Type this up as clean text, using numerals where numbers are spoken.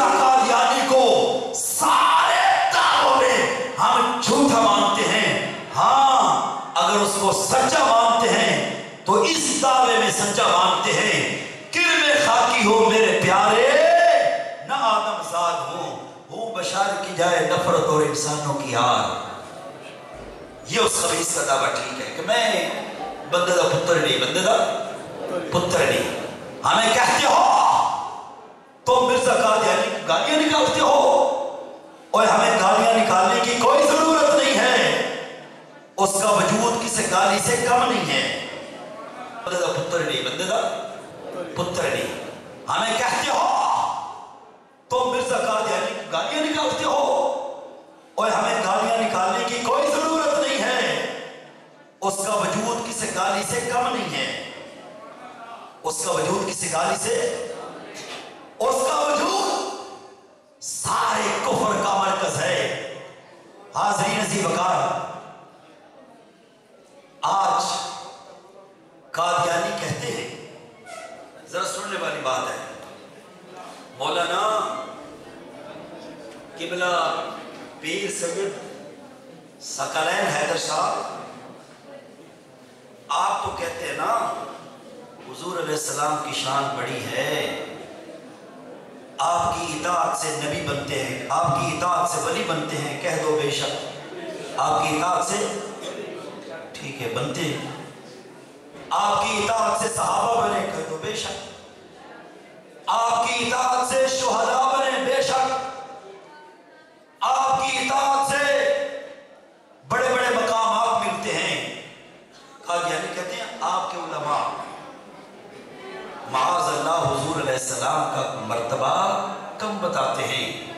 مرزا قادیانی کو سارے دعووں میں ہم جھوٹا مانتے ہیں، ہاں اگر اس کو سچا مانتے ہیں تو اس دعوے میں سچا مانتے ہیں، کرم خاکی ہو میرے پیارے نہ آدم زاد ہوں بشار کی جائے نفرت اور انسانوں کی یار۔ یہ اس خبیث کا دعویٰ ٹھیک ہے کہ میں بندے دا پتر نہیں، بندے دا پتر نہیں۔ ہمیں کہتے ہو تم مرزا قادیانی کو گالیاں نکالتے ہو، اور ہمیں گالیاں نکالنے کی کوئی ضرورت نہیں ہے، اس کا وجود کسی گالی سے کم نہیں ہے۔ بندے دا پتر نہیں، بندے دا پتر نہیں۔ ہمیں کہتے ہو تم مرزا قادیانی کو گالیاں نکالتے ہو، اور ہمیں گالیاں نکالنے کی کوئی ضرورت نہیں ہے، اس کا وجود کسی گالی سے کم نہیں ہے، اس کا وجود کسی گالی سے، اس کا وجود سارے کفر کا مرکز ہے۔ حاضرین عزیز وقار، آج قادیانی کہتے ہیں، ذرا سننے والی بات ہے، مولانا قبلہ پیر سید ثقلین حیدر صاحب، آپ تو کہتے ہیں نا حضور علیہ السلام کی شان بڑی ہے، آپ کی اطاعت سے نبی بنتے ہیں، آپ کی اطاعت سے ولی بنتے ہیں، کہہ دو بے شک آپ کی اطاعت سے ٹھیک ہے بنتے ہیں، آپ کی اطاعت سے صحابہ بنے، کہہ دو بے شک آپ کی اطاعت سے شہداء بنے، بے شک آپ کی اطاعت سے بڑے بڑے مقامات ملتے ہیں۔ قادیانی کہتے ہیں آپ کے علماء معاذ اللہ حضور علیہ السلام کا مرتبہ کم بتاتے ہیں،